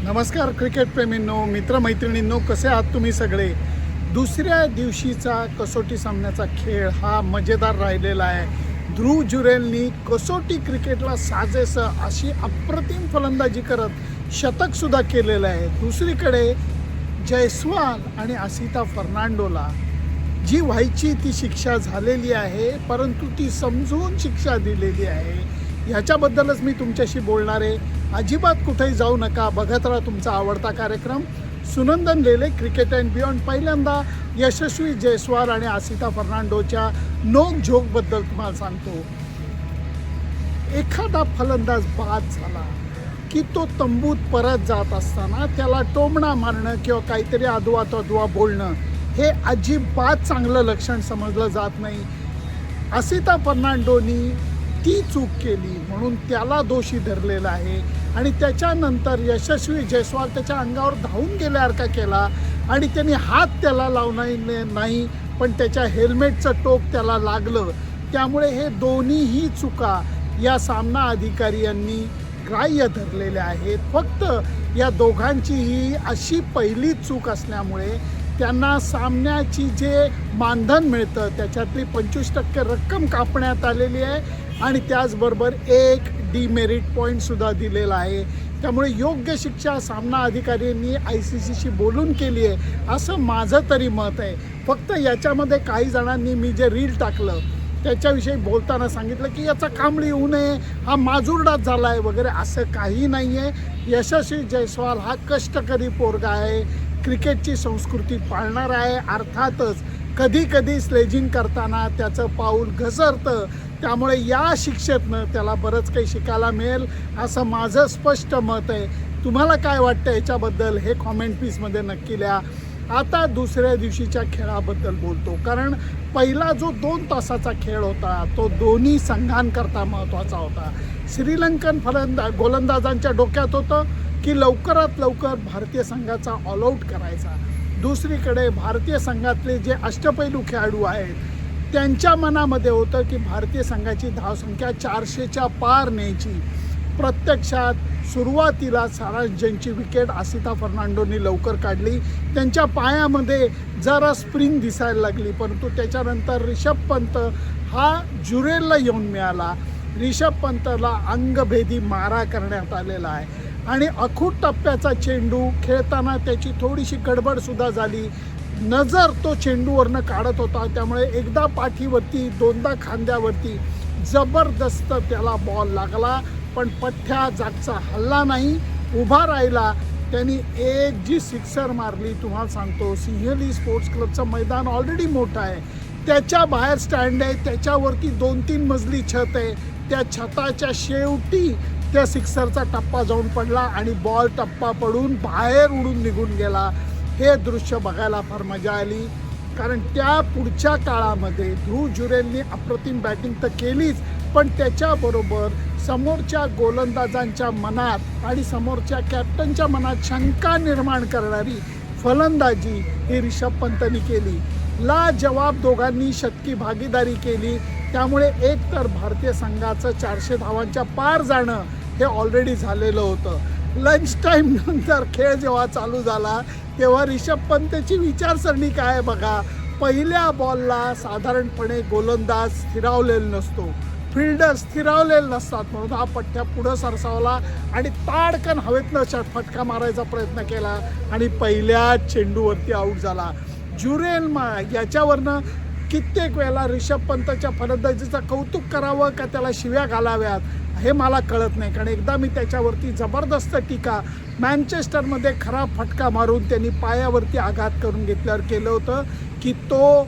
नमस्कार क्रिकेट प्रेमींनो, मित्रमैत्रिणींनो, कसे आहात तुम्ही सगळे. दुसऱ्या दिवशीचा कसोटी सामन्याचा खेळ हा मजेदार राहिलेला आहे. ध्रुव जुरेलनी कसोटी क्रिकेटला साजेसं अशी अप्रतिम फलंदाजी करत शतकसुद्धा केलेलं आहे. दुसरीकडे जयस्वाल आणि आसिता फर्नांडोला जी व्हायची ती शिक्षा झालेली आहे, परंतु ती समजून शिक्षा दिलेली आहे. ह्याच्याबद्दलच मी तुमच्याशी बोलणार आहे. अजिबात कुठेही जाऊ नका, बघत राहा तुमचा आवडता कार्यक्रम सुनंदन लेले क्रिकेट अँड बियॉन्ड. पहिल्यांदा यशस्वी जयस्वाल आणि आसिता फर्नांडोच्या नोक झोकबद्दल तुम्हाला सांगतो. एखादा फलंदाज बाद झाला की तो तंबूत परत जात असताना त्याला टोमणा मारणं किंवा काहीतरी अधवा तधवा बोलणं हे अजिबात चांगलं लक्षण समजलं जात नाही. आसिता फर्नांडोनी ती चूक केली म्हणून त्याला दोषी धरलेला आहे आणि त्याच्यानंतर यशस्वी जयस्वाल त्याच्या अंगावर धावून गेल्यासारखा केला आणि त्यांनी हात त्याला लावणार नाही, पण त्याच्या हेल्मेटचं टोक त्याला लागलं. त्यामुळे हे दोन्हीही चुका या सामना अधिकारी यांनी ग्राह्य धरलेल्या आहेत. फक्त या दोघांचीही अशी पहिली चूक असल्यामुळे त्यांना सामन्याची जे मानधन मिळतं त्याच्यातली 25% रक्कम कापण्यात आलेली आहे आणि त्याचबरोबर एक डिमेरिट पॉईंटसुद्धा दिलेला आहे. त्यामुळे योग्य शिक्षा सामना अधिकाऱ्यांनी ICCशी बोलून केली आहे असं माझं तरी मत आहे. फक्त याच्यामध्ये काही जणांनी मी जे रील टाकलं त्याच्याविषयी बोलताना सांगितलं की याचा कांबळी होऊ नये, हा माजुरडाच झाला आहे वगैरे. असं काही नाही आहे. यशस्वी जयस्वाल हा कष्टकरी पोरगा आहे, क्रिकेटची संस्कृती पाळणार आहे. अर्थातच कधी कधी स्लेजिंग करताना त्याचं पाऊल घसरतं, त्यामुळे या शिक्षेतनं त्याला बरंच काही शिकायला मिळेल असं माझं स्पष्ट मत आहे. तुम्हाला काय वाटतं याच्याबद्दल हे कॉमेंट पीसमध्ये नक्की लिहा. आता दुसऱ्या दिवशीच्या खेळाबद्दल बोलतो, कारण पहिला जो 2 तासाचा खेळ होता तो दोन्ही संघांकरता महत्त्वाचा होता. श्रीलंकन गोलंदाजांच्या डोक्यात होतं की लवकरात लवकर भारतीय संघाचा ऑलआउट करायचा. दुसरीकडे भारतीय संघातले जे अष्टपैलू खेळाडू आहेत त्यांच्या मनामध्ये होतं की भारतीय संघाची धावसंख्या 400च्या पार न्यायची. प्रत्यक्षात सुरुवातीला ज्यांची विकेट आसिता फर्नांडोनी लवकर काढली त्यांच्या पायामध्ये जरा स्प्रिंग दिसायला लागली, परंतु त्याच्यानंतर रिषभ पंत हा जुरेलला येऊन मिळाला. रिषभ पंतला अंगभेदी मारा करण्यात आलेला आहे आणि अखूट टप्प्याचा चेंडू खेळताना त्याची थोडीशी गडबडसुद्धा झाली. नजर तो चेंडूवरनं काढत होता, त्यामुळे एकदा पाठीवरती दोनदा खांद्यावरती जबरदस्त त्याला बॉल लागला, पण पठ्ठ्या जागचा हल्ला नाही, उभा राहिला. त्यांनी एक जी सिक्सर मारली तुम्हाला सांगतो. सिंहली स्पोर्ट्स क्लबचं मैदान ऑलरेडी मोठं आहे, त्याच्या बाहेर स्टँड आहे, त्याच्यावरती 2-3 मजली छत आहे. त्या छताच्या शेवटी त्या सिक्सरचा टप्पा जाऊन पडला आणि बॉल टप्पा पडून बाहेर उडून निघून गेला. हे दृश्य बघायला फार मजा आली, कारण त्या पुढच्या काळामध्ये ध्रुव जुरेलनी अप्रतिम बॅटिंग तर केलीच, पण त्याच्याबरोबर समोरच्या गोलंदाजांच्या मनात आणि समोरच्या कॅप्टनच्या मनात शंका निर्माण करणारी फलंदाजी ही रिषभ पंतनी केली. लाजवाब दोघांनी शतकी भागीदारी केली. त्यामुळे एक तर भारतीय संघाचं 400 धावांच्या पार जाणं हे ऑलरेडी झालेलं होतं. लंच टाईम नंतर खेळ जेव्हा चालू झाला तेव्हा रिषभ पंतची विचारसरणी काय बघा. पहिल्या बॉलला साधारणपणे गोलंदाज स्थिरावलेला नसतो, फिल्डर स्थिरावलेले नसतात, म्हणून हा पठ्ठ्या पुढं सरसावला आणि ताडकन हवेतनं फटका मारायचा प्रयत्न केला आणि पहिल्या चेंडूवरती आऊट झाला. जुरेल याच्यावरनं कित्येक वेळेला रिषभ पंतच्या फलंदाजीचं कौतुक करावं का त्याला शिव्या घालाव्यात हे मला कळत नाही, कारण एकदा मी त्याच्यावरती जबरदस्त टीका मँचेस्टरमध्ये खराब फटका मारून त्यांनी पायावरती आघात करून घेतल्यावर केलं होतं की तो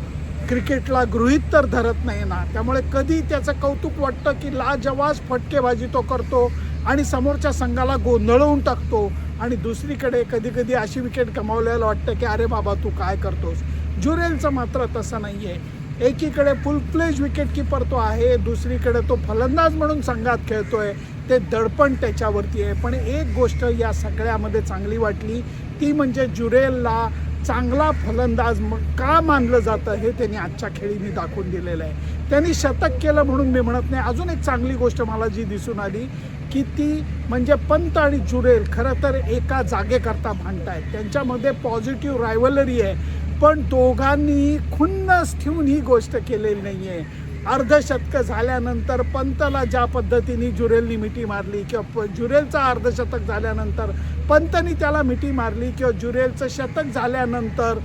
क्रिकेटला गृहीत तर धरत नाही ना. त्यामुळे कधी त्याचं कौतुक वाटतं की लाजवाब फटकेबाजी तो करतो आणि समोरच्या संघाला गोंधळवून टाकतो, आणि दुसरीकडे कधी कधी अशी विकेट गमावल्याला वाटतं की अरे बाबा तू काय करतोस. जुरेलचं मात्र तसं नाही आहे. एकीकडे फुल फ्लेज विकेटकीपर तो आहे, दुसरीकडे तो फलंदाज म्हणून संघात खेळतोय, ते दडपण त्याच्यावरती आहे. पण एक गोष्ट या सगळ्यामध्ये चांगली वाटली ती म्हणजे जुरेलला चांगला फलंदाज का मानलं जातं हे त्यांनी आजच्या खेळीने दाखवून दिलेलं आहे. त्यांनी शतक केलं म्हणून मी म्हणत नाही. अजून एक चांगली गोष्ट मला जी दिसून आली की ती म्हणजे पंत आणि जुरेल खरं तर एका जागेकरता भांडतायत. त्यांच्यामध्ये पॉझिटिव्ह रायव्हलरी आहे, पण दोघांनी खुन्नस ठेवून ही गोष्ट केलेली नाही आहे. अर्धशतक झाल्यानंतर पंतला ज्या पद्धतीने जुरेलनी मिठी मारली किंवा जुरेलचं अर्धशतक झाल्यानंतर पंतनी त्याला मिठी मारली किंवा जुरेलचं शतक झाल्यानंतर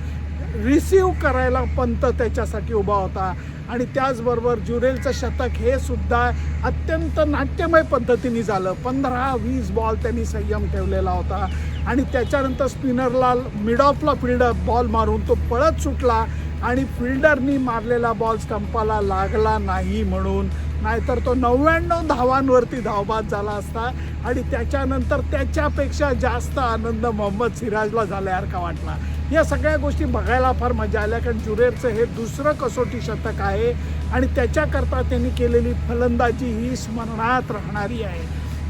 रिसीव करायला पंत त्याच्यासाठी उभा होता. आणि त्याचबरोबर जुरेलचं शतक हे सुद्धा अत्यंत नाट्यमय पद्धतीने झालं. 15-20 बॉल त्यांनी संयम ठेवलेला होता आणि त्याच्यानंतर स्पिनरला मिड ऑफला फिल्डर बॉल मारून तो पळत सुटला आणि फिल्डरनी मारलेला बॉल स्टंपाला लागला नाही म्हणून, नाहीतर तो 99 धावांवरती धावबाद झाला असता. आणि त्याच्यानंतर त्याच्यापेक्षा जास्त आनंद मोहम्मद सिराजला झाल्यासारखा वाटला. या सगळ्या गोष्टी बघायला फार मजा आल्या, कारण जुरेलचं हे दुसरं कसोटी शतक आहे आणि त्याच्याकरता त्यांनी केलेली फलंदाजी ही स्मरणात राहणारी आहे.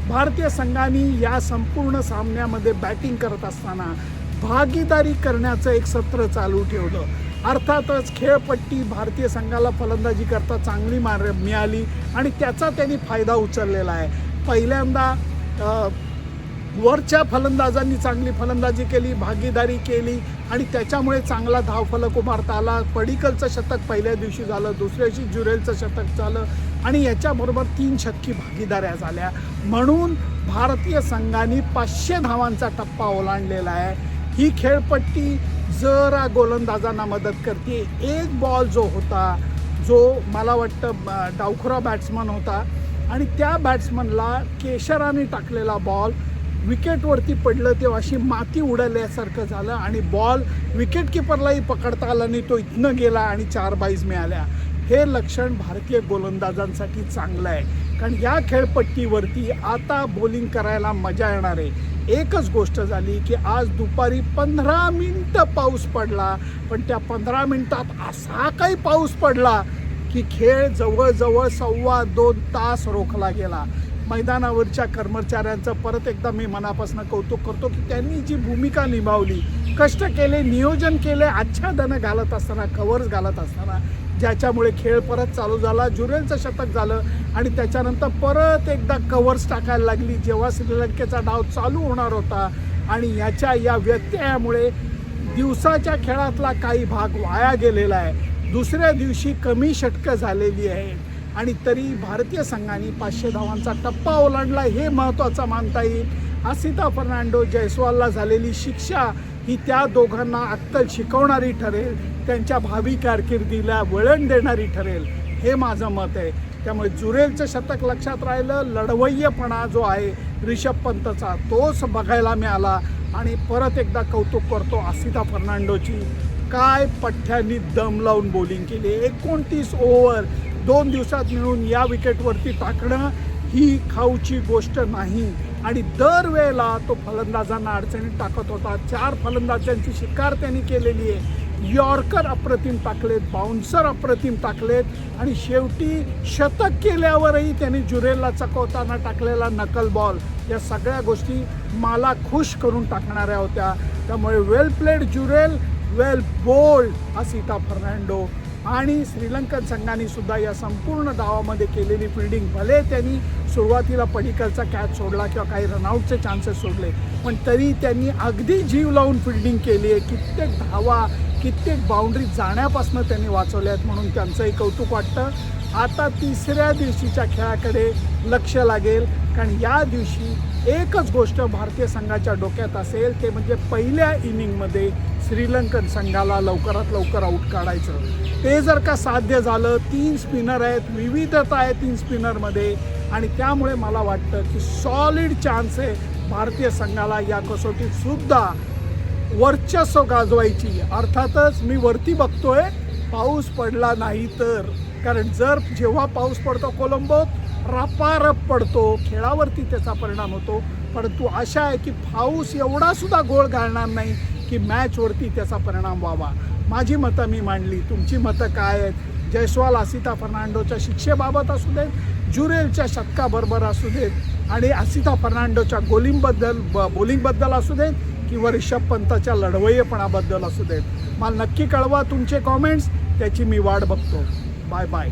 भारतीय संघाने या संपूर्ण सामन्यामध्ये बॅटिंग करत असताना भागीदारी करण्याचं एक सत्र चालू ठेवलं. अर्थातच खेळपट्टी भारतीय संघाला फलंदाजी करता चांगली मिळाली आणि त्याचा त्यांनी फायदा उचललेला आहे. पहिल्यांदा वरच्या फलंदाजांनी चांगली फलंदाजी केली, भागीदारी केली आणि त्याच्यामुळे चांगला धावफलक उभारता आला. पडिक्कलचं शतक पहिल्या दिवशी झालं, दुसऱ्या दिवशी जुरेलचं शतक झालं आणि याच्याबरोबर 3 शतकी भागीदाऱ्या झाल्या. म्हणून भारतीय संघाने 500 धावांचा टप्पा ओलांडलेला आहे. ही खेळपट्टी जरा गोलंदाजांना मदत करते. एक बॉल जो होता, जो मला वाटतं डावखुरा बॅट्समन होता आणि त्या बॅट्समनला केशराने टाकलेला बॉल विकेटवरती पडलं तेव्हा अशी माती उडवल्यासारखं झालं आणि बॉल विकेटकीपरलाही पकडता आला नाही, तो इथनं गेला आणि 4 बाईज मिळाल्या. हे लक्षण भारतीय गोलंदाजांसाठी चांगलं आहे, कारण या खेळपट्टीवरती आता बॉलिंग करायला मजा येणार आहे. एकच गोष्ट झाली की आज दुपारी 15 मिनिटं पाऊस पडला, पण त्या 15 मिनिटात असा काही पाऊस पडला की खेळ जवळजवळ 2.25 तास रोखला गेला. मैदानावरच्या कर्मचाऱ्यांचं परत एकदा मी मनापासून कौतुक करतो की त्यांनी जी भूमिका निभावली, कष्ट केले, नियोजन केले, आच्छादनं घालत असताना, कव्हर्स घालत असताना, ज्याच्यामुळे खेळ परत चालू झाला. जुरेलचं शतक झालं आणि त्याच्यानंतर परत एकदा कव्हर्स टाकायला लागली जेव्हा श्रीलंकेचा डाव चालू होणार होता. आणि या व्यत्ययामुळे दिवसाच्या खेळातला काही भाग वाया गेलेला आहे. दुसऱ्या दिवशी कमी षटकं झालेली आहेत आणि तरी भारतीय संघाने 500 धावांचा टप्पा ओलांडला, हे महत्त्वाचं मानता येईल. आसिता फर्नांडो जयस्वालला झालेली शिक्षा ही त्या दोघांना अक्कल शिकवणारी ठरेल, त्यांच्या भावी कारकिर्दीला वळण देणारी ठरेल, हे माझं मत आहे. त्यामुळे जुरेलचं शतक लक्षात राहिलं. लढवय्यपणा जो आहे रिषभ पंतचा तोच बघायला मिळाला. आणि परत एकदा कौतुक करतो आसिता फर्नांडोची, काय पठ्ठ्यांनी दम लावून बॉलिंग केली. 29 ओव्हर 2 दिवसात मिळून या विकेटवरती टाकणं ही खाऊची गोष्ट नाही. आणि दरवेळेला तो फलंदाजांना अडचणीत टाकत होता. 4 फलंदाजांची शिकार त्यांनी केलेली आहे. यॉर्कर अप्रतिम टाकलेत, बाउन्सर अप्रतिम टाकलेत आणि शेवटी शतक केल्यावरही त्यांनी जुरेलला चकवताना टाकलेला नकल बॉल, या सगळ्या गोष्टी मला खुश करून टाकणाऱ्या होत्या. त्यामुळे वेल प्लेड जुरेल, वेल बोल्ड आसिता फर्नांडो. आणि श्रीलंकन संघाने सुद्धा या संपूर्ण डावामध्ये केलेली फिल्डिंग, भले त्यांनी सुरुवातीला पडिक्कलचा कॅच सोडला किंवा काही रनआउटचे चान्सेस सोडले, पण तरी त्यांनी अगदी जीव लावून फिल्डिंग केली आहे. कित्येक धावा, कित्येक बाउंड्री जाण्यापासून त्यांनी वाचवल्या आहेत, म्हणून त्यांचंही कौतुक वाटतं. आता तिसऱ्या दिवशीच्या खेळाकडे लक्ष लागेल, कारण या दिवशी एकच गोष्ट भारतीय संघाच्या डोक्यात असेल, ते म्हणजे पहिल्या इनिंगमध्ये श्रीलंकन संघाला लवकरात लवकर आऊट काढायचं. ते जर का साध्य झालं, 3 स्पिनर आहेत, विविधता आहे 3 स्पिनरमध्ये, आणि त्यामुळे मला वाटतं की सॉलिड चान्स आहे भारतीय संघाला या कसोटीत सुद्धा वर्चस्व गाजवायची. अर्थातच मी वरती बघतोय पाऊस पडला नाही तर, कारण जेव्हा पाऊस पडतो कोलंबोत रपारप पडतो, खेळावरती त्याचा परिणाम होतो. परंतु आशा आहे की पाऊस एवढा सुद्धा गोळ घालणार नाही की मॅचवरती त्याचा परिणाम व्हावा. माझी मतं मी मांडली, तुमची मतं काय आहेत? जयस्वाल आसिता फर्नांडोच्या शिक्षेबाबत असू देत, जुरेलच्या शतकाबरोबर असू देत आणि आसिता फर्नांडोच्या बॉलिंगबद्दल असू देत किंवा रिषभ पंतच्या लढवय्येपणाबद्दल असू देत, मला नक्की कळवा तुमचे कॉमेंट्स, त्याची मी वाट बघतो. Bye bye.